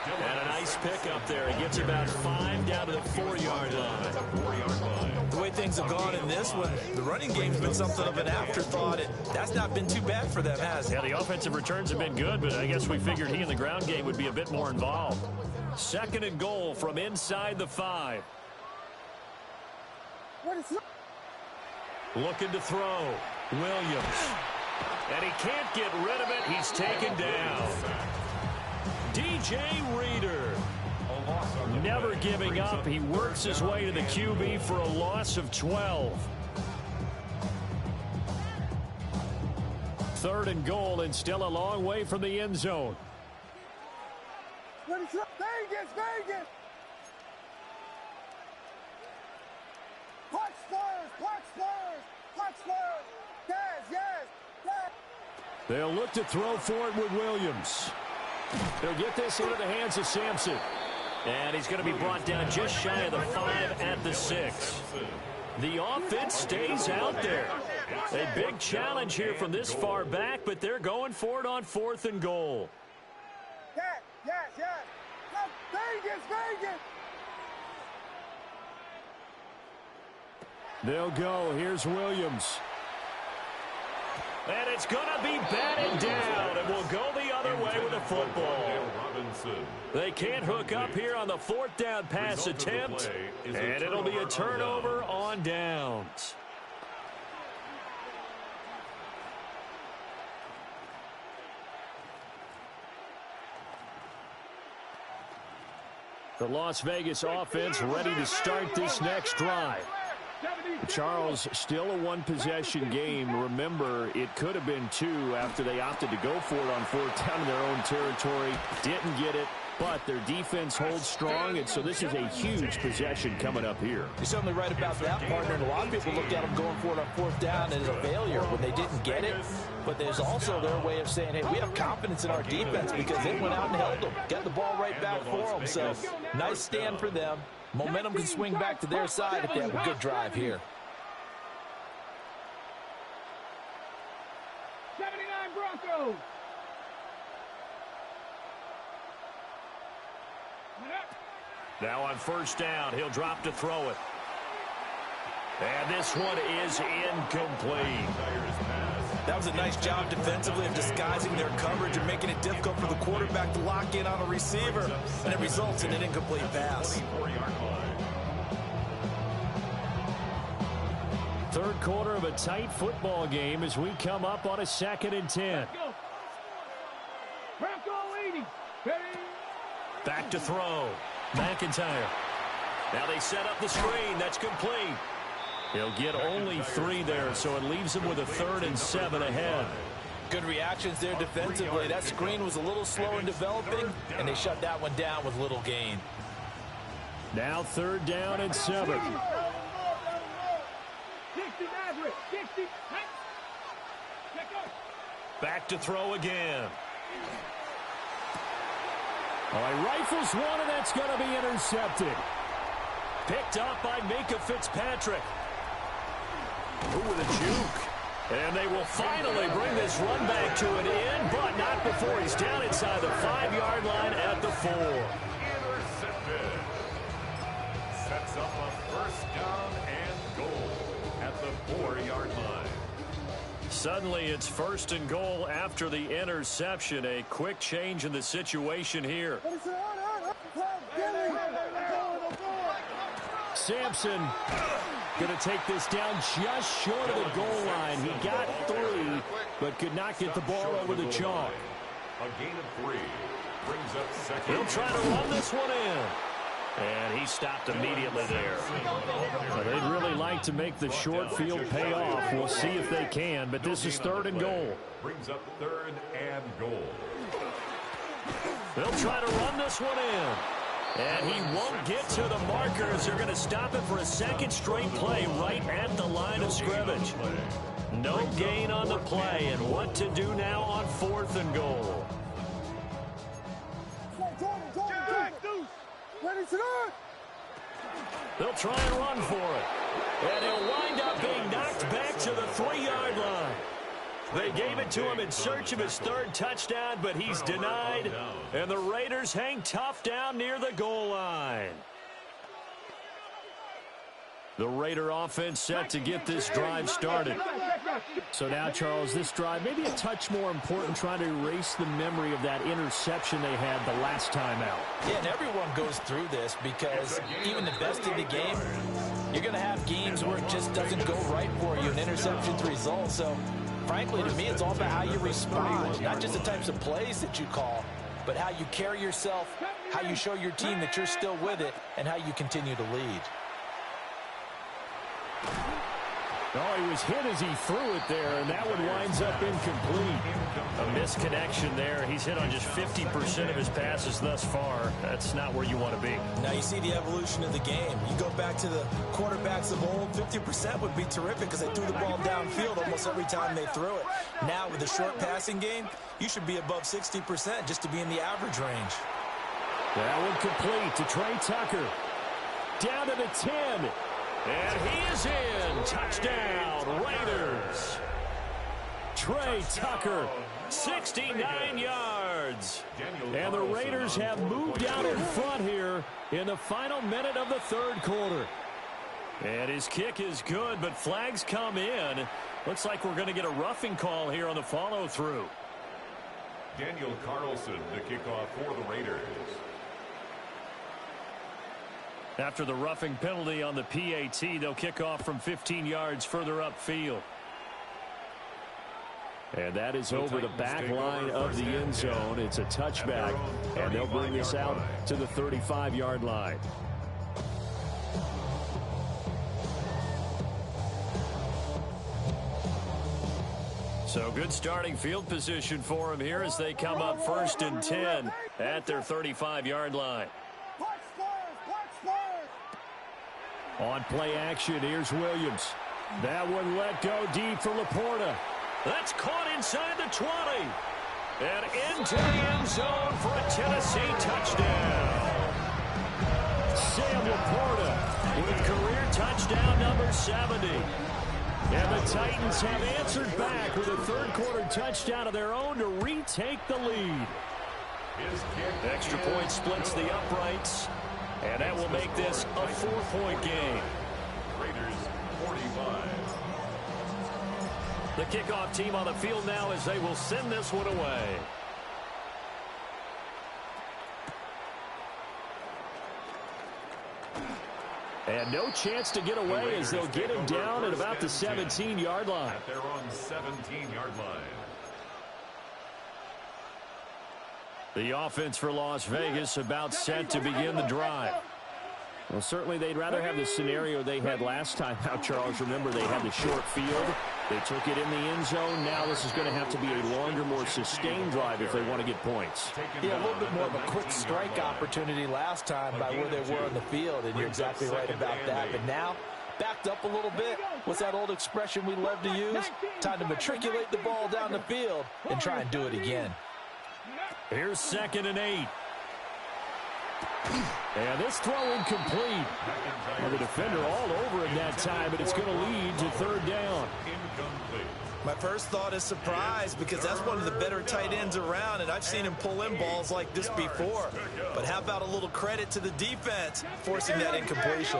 A: And a nice pickup there. He gets about 5 down to the 4-yard line.
C: The way things have gone in this one, the running game's been something of an afterthought, and that's not been too bad for them, has it?
E: Yeah, the offensive returns have been good, but I guess we figured he in the ground game would be a bit more involved. 2nd and goal from inside the 5. Looking to throw. Williams. And he can't get rid of it. He's taken down. DJ Reader. Never giving up. He works his way to the QB for a loss of 12. 3rd and goal, and still a long way from the end zone.
F: Vegas, Vegas! Clutch Spurs! Yes!
E: They'll look to throw for it with Williams. They'll get this into the hands of Sampson.
A: And he's going to be brought down just shy of the 5 at the 6. The offense stays out there. A big challenge here from this far back, but they're going for it on 4th and goal.
F: Yes! Vegas!
E: They'll go. Here's Williams.
A: And it's going to be batted down, and we'll go the other way with the football. They can't hook up here on the 4th down pass attempt, and it'll be a turnover on downs.
E: The Las Vegas offense ready to start this next drive. Charles, still a one-possession game. Remember, it could have been 2 after they opted to go for it on 4th down in their own territory. Didn't get it, but their defense holds strong, and so this is a huge possession coming up here.
C: You're certainly right about that, partner, and a lot of people looked at them going for it on 4th down as a failure when they didn't get it. But there's also their way of saying, hey, we have confidence in our defense because they went out and held them, got the ball right back for them. So nice stand for them. Momentum can swing back to their side if they have a good drive here.
D: 79 Broncos.
A: Now on 1st down, he'll drop to throw it. And this one is incomplete.
C: That was a nice job defensively of disguising their coverage and making it difficult for the quarterback to lock in on a receiver, and it results in an incomplete pass.
E: 3rd quarter of a tight football game as we come up on a 2nd and 10.
A: Back to throw. McIntyre. Now they set up the screen. That's complete. He'll get only 3 there, so it leaves him with a 3rd and 7 ahead.
C: Good reactions there defensively. That screen was a little slow in developing, and they shut that one down with little gain.
E: Now 3rd down and 7.
A: Back to throw again.
E: All right, rifles one, and that's going to be intercepted.
A: Picked up by Minka Fitzpatrick. Ooh, with a juke. And they will finally bring this run back to an end, but not before he's down inside the 5-yard line at the 4.
B: Intercepted. Sets up a 1st down and goal at the 4-yard line.
A: Suddenly it's 1st and goal after the interception. A quick change in the situation here.
E: Sampson going to take this down just short of the goal line. He got 3, but could not get the ball over the chalk.
B: A gain of 3 brings up 2nd.
A: He'll try to run this one in. And he stopped immediately there.
E: Well, they'd really like to make the short field pay off. We'll see if they can, but this is 3rd and goal.
B: Brings up 3rd and goal.
A: They'll try to run this one in. And he won't get to the markers. They're going to stop it for a second straight play right at the line of scrimmage. No gain on the play, and what to do now on 4th and goal. They'll try and run for it. And he'll wind up being knocked back to the 3-yard line. They gave it to him in search of his 3rd touchdown, but he's denied. And the Raiders hang tough down near the goal line. The Raider offense set to get this drive started.
E: So now, Charles, this drive maybe a touch more important, trying to erase the memory of that interception they had the last time out.
C: Yeah, and everyone goes through this because even the best in the game, you're going to have games where it just doesn't go right for you, and interceptions result. So, frankly, to me, it's all about how you respond, not just the types of plays that you call, but how you carry yourself, how you show your team that you're still with it, and how you continue to lead.
E: Oh, he was hit as he threw it there, and that one winds up incomplete.
A: A misconnection there. He's hit on just 50% of his passes thus far. That's not where you want to be.
G: Now you see the evolution of the game. You go back to the quarterbacks of old, 50% would be terrific because they threw the ball downfield almost every time they threw it. Now with the short passing game, you should be above 60% just to be in the average range.
E: That one complete to Trey Tucker. Down to the 10.
A: And he is in. Touchdown, Raiders.
E: Trey Tucker,
A: 69 yards.
E: and the Raiders have moved out in front here in the final minute of the 3rd quarter.
A: And his kick is good, but flags come in. Looks like we're going to get a roughing call here on the follow-through.
B: Daniel Carlson, the kickoff for the Raiders.
A: After the roughing penalty on the PAT, they'll kick off from 15 yards further upfield.
E: And that is over the back line of the end zone. It's a touchback, and they'll bring this out to the 35-yard line.
A: So good starting field position for them here as they come up 1st and 10 at their 35-yard line.
E: On play action, here's Williams. That one let go deep for Laporta.
A: That's caught inside the 20. And into the end zone for a Tennessee touchdown.
E: Sam Laporta
A: With career touchdown number 70.
E: And the Titans have answered back with a 3rd quarter touchdown of their own to retake the lead.
A: Extra point splits the uprights. And that will make this a 4-point game.
B: Raiders 45.
A: The kickoff team on the field now as they will send this one away.
E: And no chance to get away as they'll get him down at about the 17-yard line.
B: At their own 17-yard line.
A: The offense for Las Vegas about set to begin the drive.
E: Well, certainly they'd rather have the scenario they had last time out, Charles. Remember, they had the short field. They took it in the end zone. Now this is going to have to be a longer, more sustained drive if they want to get points.
C: Yeah, a little bit more of a quick strike opportunity last time by where they were on the field, and you're exactly right about that. But now, backed up a little bit. What's that old expression we love to use? Time to matriculate the ball down the field and try and do it again.
A: Here's 2nd and 8.
E: And this throw incomplete. Well, the defender all over him that time, but it's going to lead to 3rd down.
G: My first thought is surprise because that's one of the better tight ends around, and I've seen him pull in balls like this before. But how about a little credit to the defense forcing that incompletion?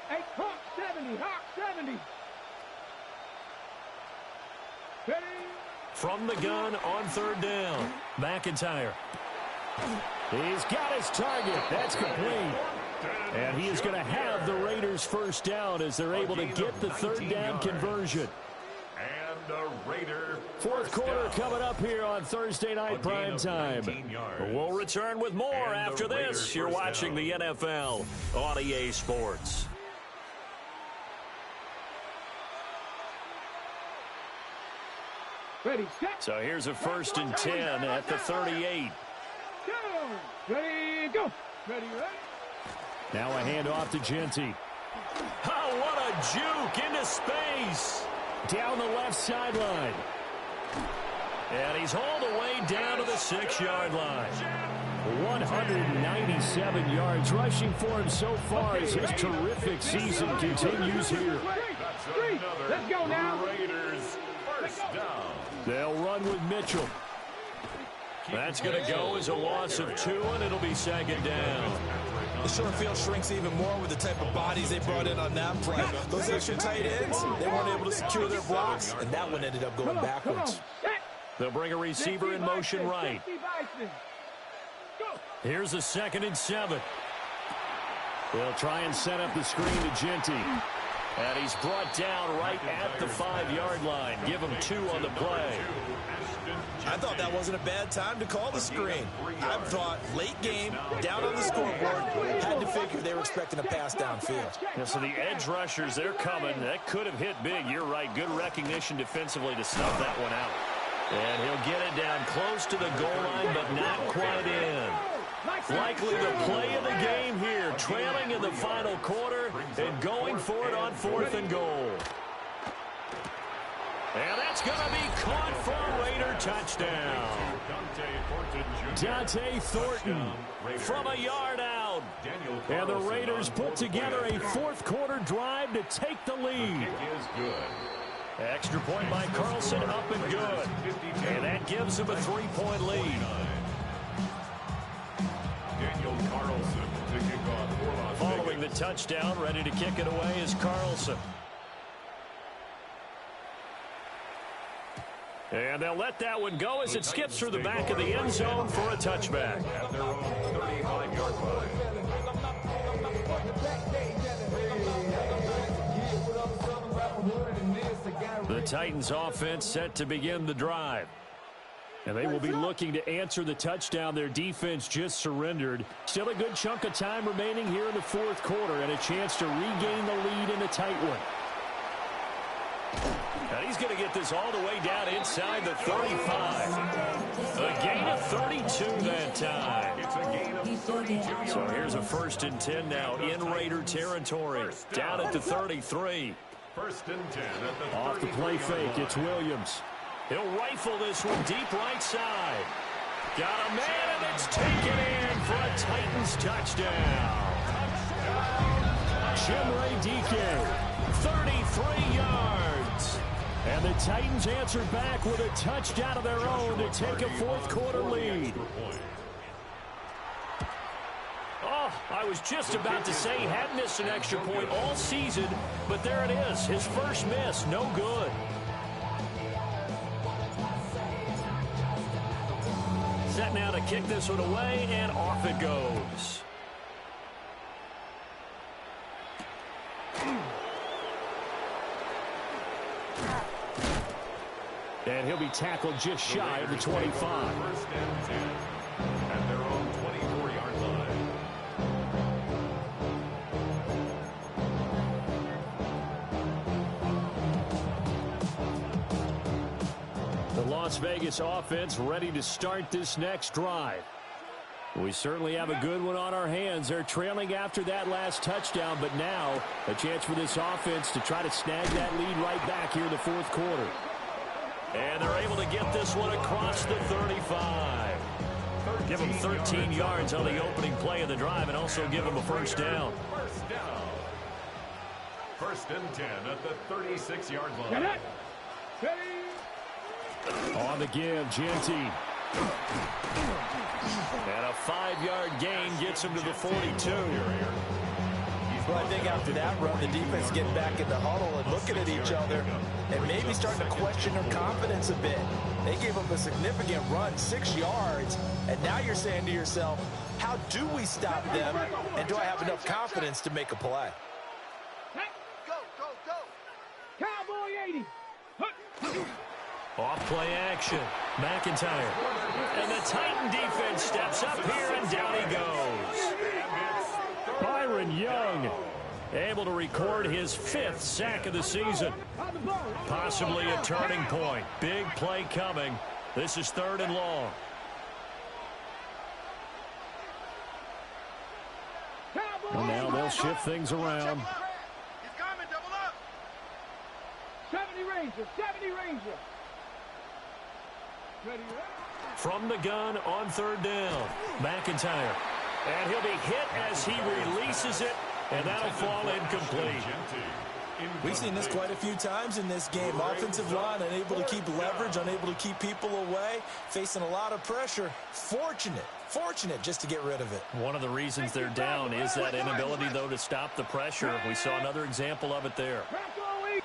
D: Hey, Hawk 70, Hawk 70. Ready?
A: From the gun on 3rd down. McIntyre.
E: He's got his target. That's complete. And he is going to have the Raiders' first down as they're able to get the 3rd down conversion.
B: And a Raider
E: 4th quarter coming up here on Thursday night prime time.
A: We'll return with more after this. You're watching the NFL on EA Sports.
D: Ready, set.
A: So here's a 1st and 10 at the 38.
D: Ready, go. Ready.
E: Now a handoff to Genty. Oh, what a juke into space. Down the left sideline. And he's hauled away down to the 6-yard line. 197 yards rushing for him so far as his terrific season continues here.
D: Let's go now.
B: Raiders first down.
E: They'll run with Mitchell. That's going to go as a loss of 2, and it'll be 2nd down.
G: The short field shrinks even more with the type of bodies they brought in on that play. Those extra tight ends, they weren't able to secure their blocks, and that one ended up going backwards.
E: They'll bring a receiver in motion right. Here's a 2nd and 7. They'll try and set up the screen to Genty. And he's brought down right at the 5-yard line. Give him 2 on the play.
G: I thought that wasn't a bad time to call the screen. I thought late game, down on the scoreboard, had to figure they were expecting a pass downfield.
E: Yeah, so the edge rushers, they're coming. That could have hit big. You're right. Good recognition defensively to snuff that one out. And he'll get it down close to the goal line, but not quite in. Likely the play of the game here, trailing in the final quarter and going for it on 4th and goal. And that's going to be caught for a Raider touchdown. Dante Thornton from a yard out. And the Raiders put together a 4th quarter drive to take the lead. Extra point by Carlson, up and good. And that gives him a 3-point lead. Following the touchdown, ready to kick it away is Carlson. And they'll let that one go as it skips through the back of the end zone for a touchback.
B: At their own 35-yard line.
E: The Titans offense set to begin the drive. And they will be looking to answer the touchdown their defense just surrendered. Still a good chunk of time remaining here in the 4th quarter and a chance to regain the lead in a tight one. And he's going to get this all the way down inside the 35. A gain of 32 that time.
B: It's a gain of 32 yards.
E: So here's a 1st and 10 now in Raider territory. Down at the 33.
B: 1st and 10 at the 33.
E: Off the play fake, it's Williams. He'll rifle this one deep right side. Got a man, and it's taken in for a Titans touchdown. Chimere Dike, 33 yards. And the Titans answered back with a touchdown of their own to take a 4th quarter lead. Oh, I was just about to say he hadn't missed an extra point all season, but there it is. His first miss, no good. Set now to kick this one away, and off it goes. And he'll be tackled just shy of the 25.
B: 1st and 10 at their own 24-yard line.
E: The Las Vegas offense ready to start this next drive. We certainly have a good one on our hands. They're trailing after that last touchdown, but now a chance for this offense to try to snag that lead right back here in the 4th quarter. And they're able to get this one across the 35. Give them 13 yards on the opening play of the drive and also give them a 1st down.
B: 1st down. 1st and 10 at the 36-yard line.
E: On the give, Genty. And a 5-yard gain gets him to the 42.
G: Well, I think after that run, the defense getting back in the huddle and looking at each other and maybe starting to question their confidence a bit. They gave up a significant run, 6 yards, and now you're saying to yourself, how do we stop them, and do I have enough confidence to make a play?
F: Go, go, go.
D: Cowboy 80.
E: Off play action. McIntyre. And the Titan defense steps up here, and down he goes. Byron Young able to record his 5th sack of the season. Possibly a turning point. Big play coming. This is 3rd and long. And now they'll shift things around.
D: He's coming, double up. 70 Ranger, 70 Ranger. Ready,
A: From the gun on third down. McIntyre. And he'll be hit as he releases it, and that'll fall incomplete.
G: We've seen this quite a few times in this game. Offensive line unable to keep leverage, unable to keep people away, facing a lot of pressure. Fortunate just to get rid of it.
A: One of the reasons they're down is that inability, though, to stop the pressure. We saw another example of it there.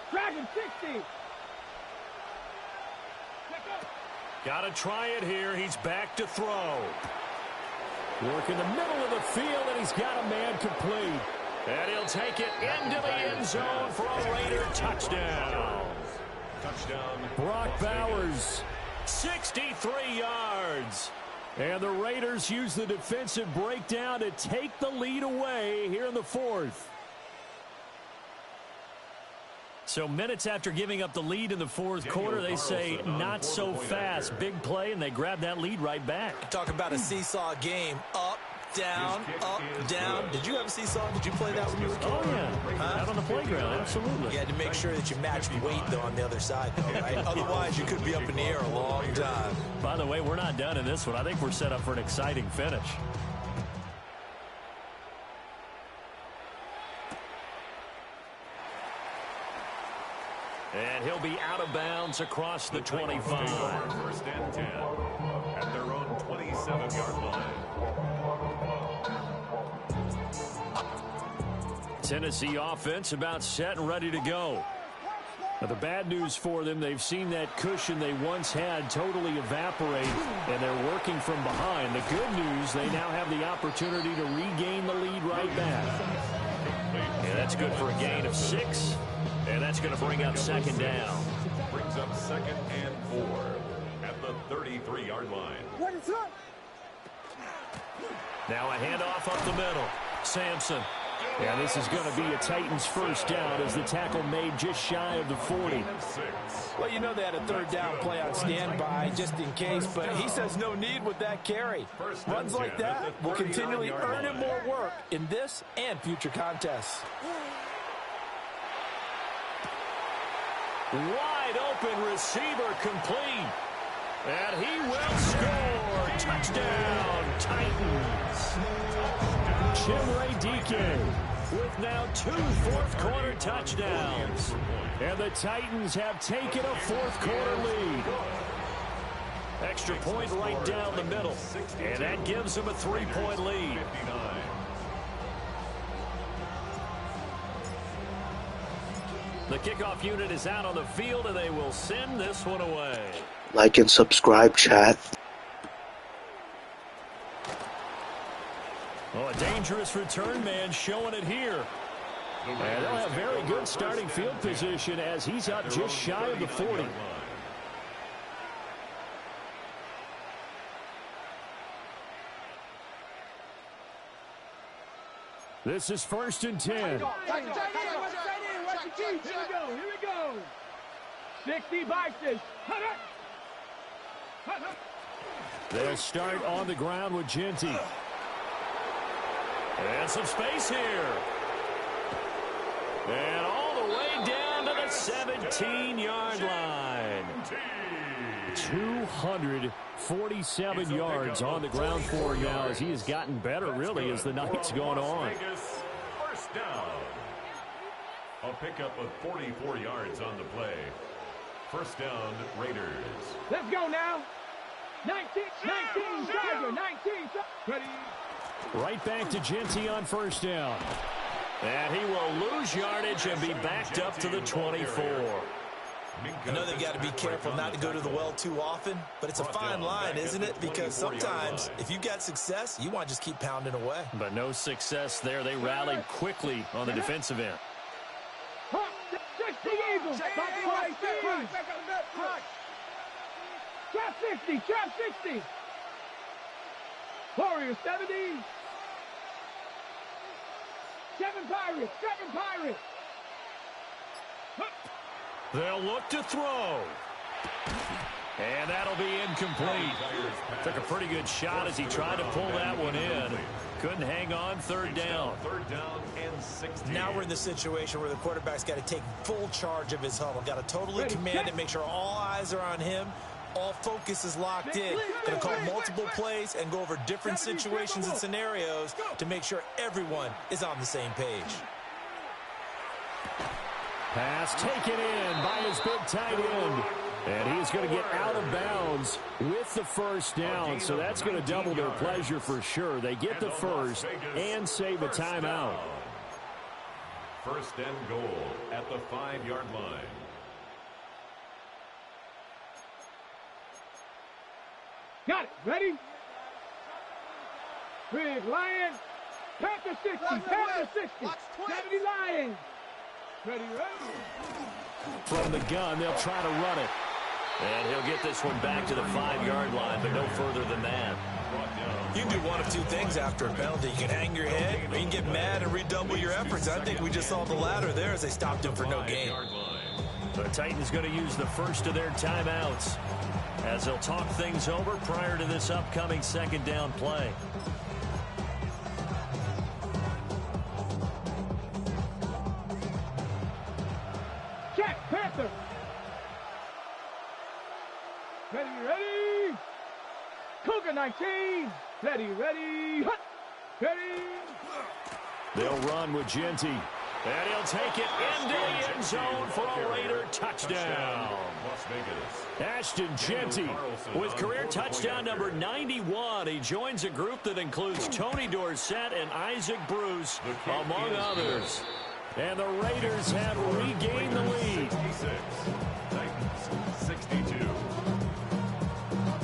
D: Dragon 60.
A: Got to try it here. He's back to throw.
E: Work in the middle of the field, and he's got a man complete.
A: And he'll take it into the end zone for a Raider touchdown.
B: Touchdown.
E: Brock Bowers.
A: 63 yards.
E: And the Raiders use the defensive breakdown to take the lead away here in the fourth.
A: So minutes after giving up the lead in the fourth quarter, they say not so fast. Big play, and they grab that lead right back.
G: Talk about a seesaw game. Up, down, up, down. Did you have a seesaw? Did you play that when you were a kid?
A: Oh, yeah. Out on the playground, absolutely.
G: You had to make sure that you matched weight, though, on the other side, though, right? Otherwise, you could be up in the air a long time.
A: By the way, we're not done in this one. I think we're set up for an exciting finish. And he'll be out of bounds across the 25.
B: First and 10 at their own 27-yard line.
E: Tennessee offense about set and ready to go. Now, the bad news for them, they've seen that cushion they once had totally evaporate, and they're working from behind. The good news, they now have the opportunity to regain the lead right back.
A: And that's good for a gain of 6. And that's going to bring up second down.
B: Brings up second and 4 at the 33-yard line.
E: Now a handoff up the middle. Sampson. Yeah, this is going to be a Titans first down as the tackle made just shy of the 40.
C: Well, you know they had a third down play on standby just in case, but he says no need with that carry. Runs like that will continually earn him more work in this and future contests.
A: Wide open receiver complete. And he will score. Touchdown, Titans.
E: Chimere Dike with now 2 fourth-quarter touchdowns. And the Titans have taken a fourth-quarter lead. Extra point right down the middle. And that gives them a 3-point lead. The kickoff unit is out on the field, and they will send this one away.
H: Like and subscribe, chat.
E: Oh, a dangerous return man showing it here. And they'll have very good starting field position as he's up just shy of the 40. This is first and 10.
D: Here we go. 60 boxes.
E: They'll start on the ground with Genty.
A: And some space here. And all the way down to the 17-yard line.
E: 247 yards on the ground for him now as he has gotten better, really, as the night's gone on.
B: First down. A pickup of 44 yards on the play. First down, Raiders.
D: Let's go now. 19, Tiger, 19. Ready.
E: Right back to Genty on first down.
A: And he will lose yardage and be backed up to the 24.
G: I know they've got to be careful not to go to the well too often, but it's a fine line, isn't it? Because sometimes if you've got success, you want to just keep pounding away.
A: But no success there. They rallied quickly on the defensive end.
D: 60 Eagles. Trap 60. Warriors 70. 7 Pirates.
A: They'll look to throw.
E: And that'll be incomplete. Took a pretty good shot as he tried to pull that one in. Couldn't hang on. Third down.
B: Third down and 16.
G: Now we're in the situation where the quarterback's got to take full charge of his huddle. Got to totally command it, make sure all eyes are on him. All focus is locked in. Going to call multiple plays and go over different situations and scenarios to make sure everyone is on the same page.
E: Pass taken in by his big tight end. And he's going to get out of bounds with the first down. So that's going to double their pleasure for sure. They get the first and save a timeout.
B: First and goal at the 5-yard line.
D: Got it. Ready? Big Lion. Panther 60. Panther 60. 70 Lions. Ready, ready?
E: From the gun, they'll try to run it.
A: And he'll get this one back to the 5-yard line, but no further than that.
G: You can do one of two things after a penalty. You can hang your head, or you can get mad and redouble your efforts. I think we just saw the latter there as they stopped him for no gain.
E: The Titans going to use the first of their timeouts as they'll talk things over prior to this upcoming second down play.
D: Check, Panther. Ready, ready. Cougar 19. Ready, ready. Hut. Ready.
E: They'll run with Genty. And he'll take it into the end zone for a Raider touchdown. Ashton Genty with career touchdown number 91. He joins a group that includes Tony Dorsett and Isaac Bruce, among others. And the Raiders have regained the lead.
B: 62.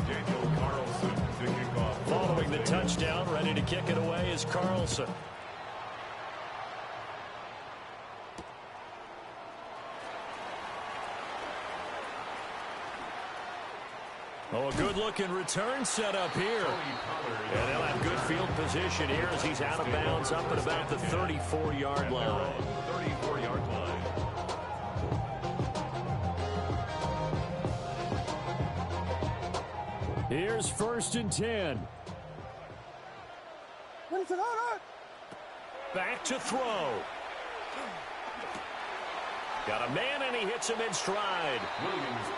B: Daniel Carlson to kick off.
E: Following the touchdown, ready to kick it away is Carlson. Oh, a good-looking return set up here. And they'll have good field position here as he's out of bounds up at about the 34-yard line.
B: 34-yard line.
E: Here's 1st and 10. Back to throw. Got a man, and he hits him in stride.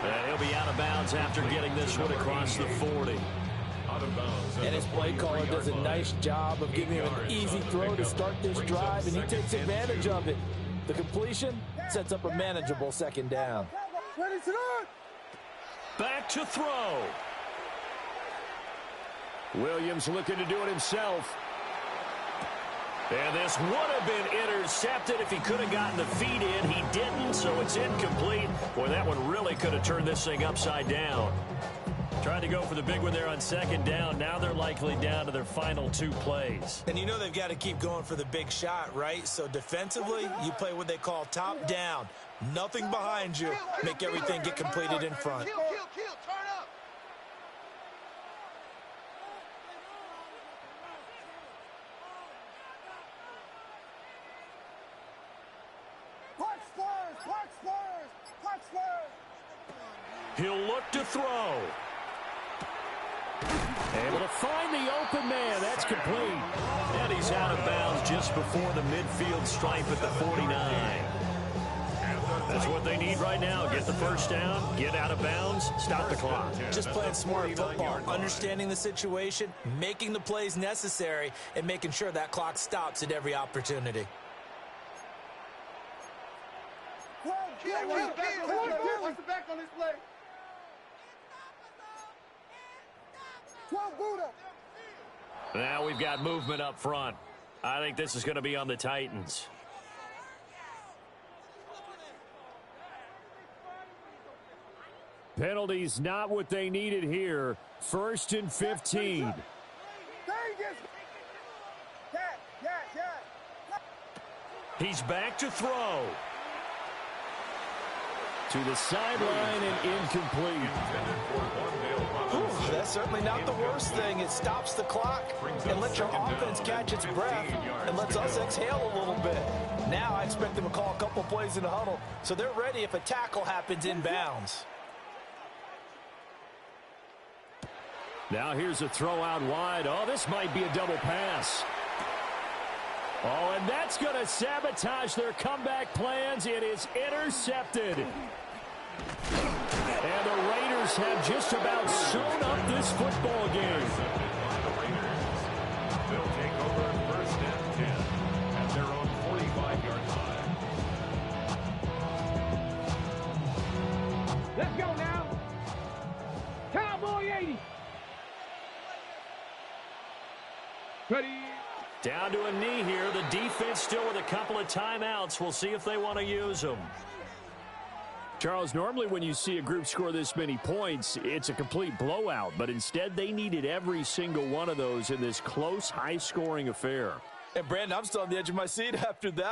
E: And he'll be out of bounds after getting this one across the 40.
C: And his play caller does a nice job of giving him an easy throw to start this drive, and he takes advantage of it. The completion sets up a manageable second down.
E: Back to throw. Williams looking to do it himself. And this would have been intercepted if he could have gotten the feet in. He didn't, so it's incomplete. Boy, that one really could have turned this thing upside down. Trying to go for the big one there on second down. Now they're likely down to their final 2 plays.
G: And you know they've got to keep going for the big shot, right? So defensively, you play what they call top down. Nothing behind you. Make everything get completed in front.
F: Kill, turn up.
E: He'll look to throw. Able to find the open man. That's complete. And he's out of bounds just before the midfield stripe at the 49. That's what they need right now. Get the first down, get out of bounds, stop the clock.
G: Just playing smart football, understanding the situation, making the plays necessary, and making sure that clock stops at every opportunity.
F: Watch the back on this play. 12 Buddha.
E: Now we've got movement up front. I think this is going to be on the Titans. Penalties not what they needed here. 1st and 15. He's back to throw. To the sideline and incomplete.
C: Ooh, that's certainly not the worst thing. It stops the clock and lets your offense catch its breath and lets us exhale a little bit. Now I expect them to call a couple plays in the huddle so they're ready if a tackle happens inbounds.
E: Now here's a throw out wide. Oh, this might be a double pass. Oh, and that's going to sabotage their comeback plans. It is intercepted. And the Raiders have just about sewn up this football game.
B: They'll take over first and 10 at their own 45-yard line.
D: Let's go now. Cowboy 80. Ready.
E: Down to a knee here. The defense still with a couple of timeouts. We'll see if they want to use them. Charles, normally when you see a group score this many points, it's a complete blowout. But instead, they needed every single one of those in this close, high-scoring affair.
C: And, Brandon, I'm still on the edge of my seat after that.